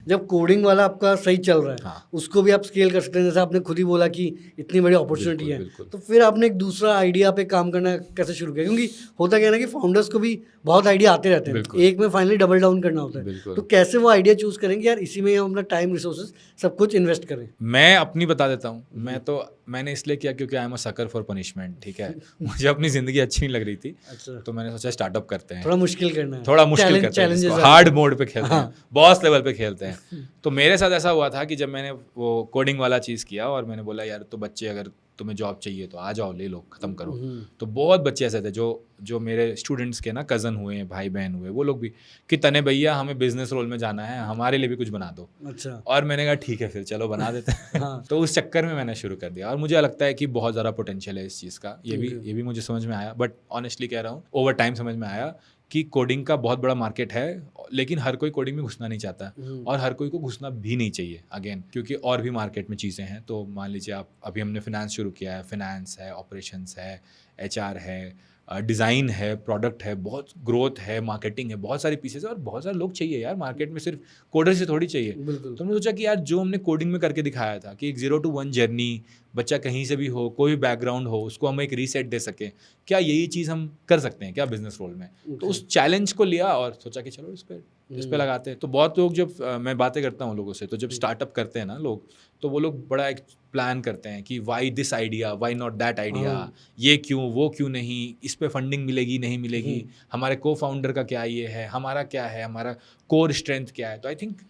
जब कोडिंग वाला आपका सही चल रहा है, हाँ। उसको भी आप स्केल कर सकते हैं, जैसे आपने खुद ही बोला कि इतनी बड़ी अपॉर्चुनिटी है, बिल्कुल। तो फिर आपने एक दूसरा आइडिया पे काम करना कैसे शुरू किया? क्योंकि होता क्या है ना कि फाउंडर्स को भी बहुत आइडिया आते रहते हैं, बिल्कुल। एक में फाइनली डबल डाउन करना होता है, बिल्कुल। तो कैसे वो आइडिया चूज करेंगे यार इसी में हम अपना टाइम रिसोर्सेज सब कुछ इन्वेस्ट करें? मैं अपनी बता देता हूँ। मैंने इसलिए किया क्योंकि I am a sucker for punishment, ठीक है। मुझे अपनी ज़िंदगी अच्छी नहीं लग रही थी, अच्छा, तो मैंने सोचा स्टार्टअप करते हैं, थोड़ा मुश्किल करना है, थोड़ा मुश्किल करते हैं इसको, हार्ड मोड पे खेलते हैं, बॉस लेवल पे खेलते हैं। तो मेरे साथ ऐसा हुआ था कि जब मैंने वो कोडिंग वाला चीज़ किया और मैंने बोला यार तो बच्चे अगर तुम्हें जॉब चाहिए तो आ जाओ, ले लो, ख़त्म करो। तो बहुत बच्चे ऐसे थे जो मेरे स्टूडेंट्स के ना कज़न हुए, भाई बहन हुए, वो लोग भी कि तने भैया हमें बिजनेस रोल में जाना है, हमारे लिए भी कुछ बना दो। अच्छा, और मैंने कहा ठीक है फिर चलो बना देते हैं। हाँ। तो उस चक्कर में मैंने शुरू कर दिया और मुझे लगता है कि बहुत ज़्यादा पोटेंशियल है इस चीज़ का। ये भी मुझे समझ में आया, बट ऑनेस्टली कह रहा हूँ ओवर टाइम समझ में आया कि कोडिंग का बहुत बड़ा मार्केट है, लेकिन हर कोई कोडिंग में घुसना नहीं चाहता और हर कोई को घुसना भी नहीं चाहिए अगेन, क्योंकि और भी मार्केट में चीज़ें हैं। तो मान लीजिए आप, अभी हमने फिनेंस शुरू किया है, फिनेंस है, ऑपरेशंस है, HR है, डिज़ाइन है, प्रोडक्ट है, बहुत ग्रोथ है, मार्केटिंग है, बहुत सारी पीसेस है और बहुत सारे लोग चाहिए यार मार्केट में, सिर्फ कोडर से थोड़ी चाहिए। तो हमने सोचा कि यार जो हमने कोडिंग में करके दिखाया था कि एक 0 to 1 जर्नी, बच्चा कहीं से भी हो, कोई भी बैकग्राउंड हो, उसको हम एक रीसेट दे सकें, क्या यही चीज़ हम कर सकते हैं क्या बिजनेस रोल में? तो उस चैलेंज को लिया और सोचा कि चलो इस पे लगाते हैं। तो बहुत लोग जब मैं बातें करता हूँ लोगों से, तो जब स्टार्टअप करते हैं ना लोग, तो वो लोग बड़ा एक प्लान करते हैं कि why this idea, why not that idea, ये क्यों, वो क्यों नहीं, इस पे फंडिंग मिलेगी नहीं मिलेगी, हमारे को फाउंडर का क्या ये है, हमारा क्या है, हमारा कोर स्ट्रेंथ क्या है। तो आई थिंक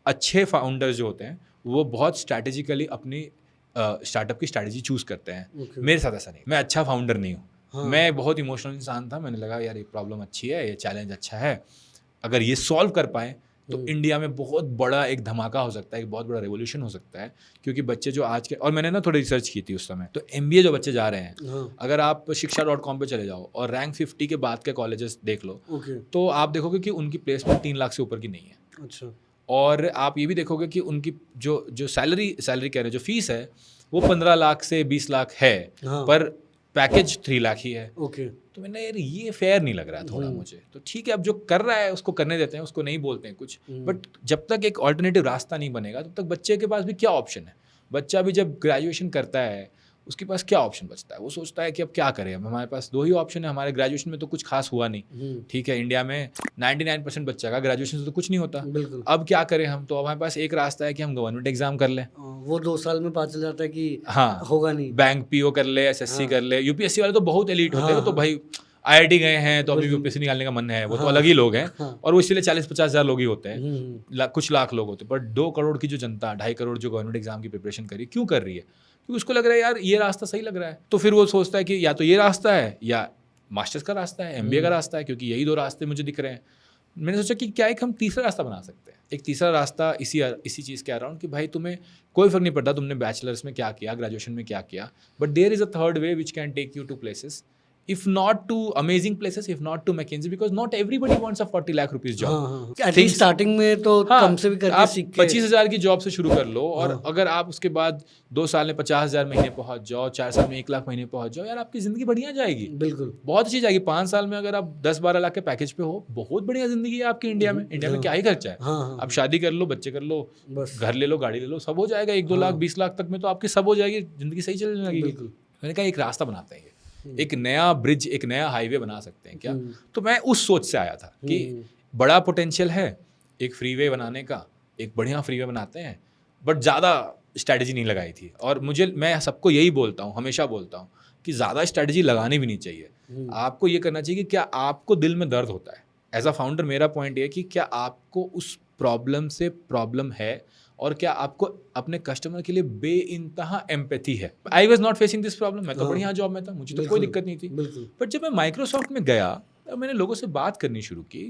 अच्छे फाउंडर्स जो होते हैं वो बहुत स्ट्रैटेजिकली अपनी स्टार्टअप की स्ट्रैटेजी चूज़ करते हैं। मेरे साथ ऐसा नहीं, मैं अच्छा फाउंडर नहीं हूँ। मैं बहुत इमोशनल इंसान था, मैंने लगा यार ये प्रॉब्लम अच्छी है, ये चैलेंज अच्छा है, अगर ये सॉल्व कर पाएँ तो इंडिया में बहुत बड़ा एक धमाका हो सकता है, एक बहुत बड़ा रेवोल्यूशन हो सकता है। क्योंकि बच्चे जो आज के, और मैंने ना थोड़ी रिसर्च की थी उस समय, तो MBA जो बच्चे जा रहे हैं, अगर आप shiksha.com पे चले जाओ और रैंक 50 के बाद के कॉलेजेस देख लो, तो आप देखोगे कि उनकी प्लेसमेंट 3 लाख से ऊपर की नहीं है। अच्छा, और आप ये भी देखोगे कि उनकी जो सैलरी कह रहे हैं, जो फीस है वो 15 लाख से 20 लाख है, पर पैकेज 3 लाख ही है। तो मैंने यार ये फेयर नहीं लग रहा है थोड़ा मुझे। तो ठीक है, अब जो कर रहा है उसको करने देते हैं, उसको नहीं बोलते हैं कुछ, बट जब तक एक ऑल्टरनेटिव रास्ता नहीं बनेगा तब तक बच्चे के पास भी क्या ऑप्शन है? बच्चा भी जब ग्रेजुएशन करता है उसके पास क्या ऑप्शन बचता है? वो सोचता है कि अब क्या करें, अब हमारे पास 2 ही ऑप्शन है, हमारे ग्रेजुएशन में तो कुछ खास हुआ नहीं, ठीक है, इंडिया में 99% बच्चा का ग्रेजुएशन से तो कुछ नहीं होता, अब क्या करें हम? तो हमारे पास एक रास्ता है कि हम गवर्नमेंट एग्जाम कर लें। वो 2 साल में पता चल जाता है कि हाँ, होगा नहीं, बैंक PO कर ले, SSC कर ले, UPSC वाले तो बहुत एलीट होते हैं, तो भाई IIT गए हैं तो अभी UPSC निकालने का मन है, वो तो अलग ही लोग हैं, और वो इसलिए 40-50 हज़ार लोग ही होते हैं, कुछ लाख लोग होते हैं। पर 2 करोड़ की जो जनता, 2.5 करोड़ जो गवर्नमेंट एग्जाम की प्रिपरेशन करी, क्यों कर रही है? क्योंकि उसको लग रहा है यार ये रास्ता सही लग रहा है, तो फिर वो सोचता है कि या तो ये रास्ता है या मास्टर्स का रास्ता है, MBA का रास्ता है, क्योंकि यही 2 रास्ते मुझे दिख रहे हैं। मैंने सोचा कि क्या एक हम तीसरा रास्ता बना सकते हैं, एक तीसरा रास्ता इसी चीज़ के अराउंड, कि भाई तुम्हें कोई फर्क नहीं पड़ता तुमने बैचलर्स में क्या किया, ग्रेजुएशन में क्या किया, but there is a third way which can take you to places, if not to amazing places, if not to McKinsey, because not everybody wants a 40 lakh rupees job. At least starting में तो कम से भी करके सीख के 25,000 की job से शुरू कर लो, और अगर आप उसके बाद 2 साल में 50,000 महीने पहुंच जाओ, 4 साल में 1 लाख महीने पहुंच जाओ, यार आपकी जिंदगी बढ़िया जाएगी, बिल्कुल बहुत अच्छी जाएगी। 5 साल में अगर आप 10-12 लाख के पैकेज पे हो, बहुत बढ़िया जिंदगी है आपकी इंडिया में। इंडिया में क्या ही खर्चा है, आप शादी कर लो, बच्चे कर लो, घर ले लो, गाड़ी ले लो, सब हो जाएगा। 1-2 लाख 20 लाख तक में तो आपकी सब हो जाएगी, जिंदगी सही चलने लगेगी। मैंने कहा एक रास्ता बनाते हैं, एक नया ब्रिज, एक नया हाईवे बना सकते हैं क्या? तो मैं उस सोच से आया था कि बड़ा पोटेंशियल है एक फ्रीवे बनाने का, एक बढ़िया फ्रीवे बनाते हैं, बट ज़्यादा स्ट्रैटेजी नहीं लगाई थी। और मैं सबको यही बोलता हूँ, हमेशा बोलता हूँ कि ज़्यादा स्ट्रैटेजी लगानी भी नहीं चाहिए। आपको ये करना चाहिए कि क्या आपको दिल में दर्द होता है। एज अ फाउंडर मेरा पॉइंट ये है कि क्या आपको उस प्रॉब्लम से प्रॉब्लम है, और क्या आपको अपने कस्टमर के लिए बेइंतहा एम्पैथी है। I was not facing this problem, मैं तो बढ़िया जॉब में था, मुझे तो कोई दिक्कत नहीं थी। बट जब मैं माइक्रोसॉफ्ट में गया, तब मैंने लोगों से बात करनी शुरू की,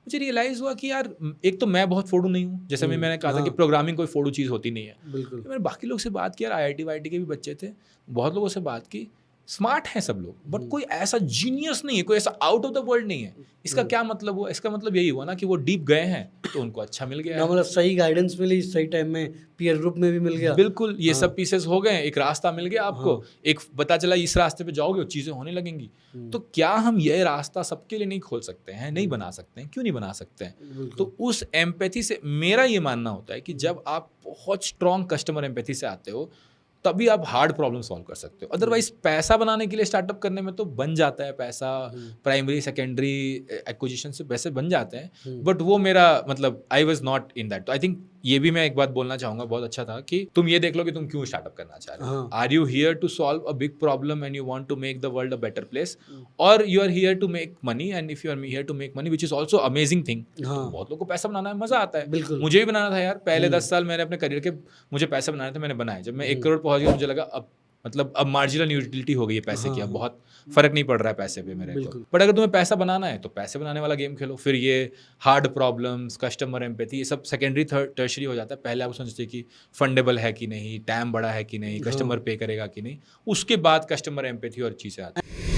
मुझे रियलाइज़ हुआ कि यार एक तो मैं बहुत फोड़ू नहीं हूँ, जैसे मैंने कहा था कि प्रोग्रामिंग कोई फोड़ू चीज़ होती नहीं है। मैंने बाकी लोग से बात किया, IIT वाईटी के भी बच्चे थे, बहुत लोगों से बात की, स्मार्ट हैं सब लोग, बट कोई ऐसा जीनियस नहीं है, कोई ऐसा आउट ऑफ द वर्ल्ड नहीं है। इसका क्या मतलब हुआ? इसका मतलब यही हुआ ना कि वो डीप गए हैं तो उनको अच्छा मिल गया ना है। मतलब सही गाइडेंस मिली सही टाइम में, पीयर ग्रुप में भी मिल गया। बिल्कुल, ये सब पीसेस हो गए, एक रास्ता मिल गया आपको, एक पता चला इस रास्ते पे जाओगे चीजें होने लगेंगी। तो क्या हम ये रास्ता सबके लिए नहीं खोल सकते हैं, नहीं बना सकते हैं? क्यों नहीं बना सकते हैं? तो उस एम्पैथी से मेरा ये मानना होता है कि जब आप बहुत स्ट्रॉन्ग कस्टमर एम्पैथी से आते हो तभी आप हार्ड प्रॉब्लम सॉल्व कर सकते हो। अदरवाइज पैसा बनाने के लिए स्टार्टअप करने में तो बन जाता है पैसा, प्राइमरी सेकेंडरी एक्विजिशन से पैसे बन जाते हैं, बट वो मेरा मतलब I was not in that. तो आई थिंक ये भी मैं एक बात बोलना चाहूंगा, बहुत अच्छा था कि तुम ये देख लो कि तुम क्यों स्टार्टअप करना चाह रहे हो। Are you here to solve a big problem and you want to make the world a better place, और you are here to make money, and if you are here to make money which is also amazing thing. बहुत लोगों को पैसा बनाना है, मजा आता है। बिल्कुल। मुझे भी बनाना था यार, पहले 10 साल मैंने अपने करियर के मुझे पैसे बनाने थे, मैंने बनाए। जब मैं 1 करोड़ पहुंच गया मुझे लगा अब मतलब अब मार्जिनल यूटिलिटी हो गई है पैसे की, अब बहुत फर्क नहीं पड़ रहा है पैसे पे मेरे को। बट अगर तुम्हें पैसा बनाना है तो पैसे बनाने वाला गेम खेलो। फिर ये हार्ड प्रॉब्लम्स, कस्टमर एम्पैथी, ये सब सेकेंडरी टर्शरी हो जाता है। पहले आप सोचते कि फंडेबल है कि नहीं, टाइम बड़ा है कि नहीं, कस्टमर पे करेगा कि नहीं, उसके बाद कस्टमर एम्पैथी और चीज़ें आती हैं।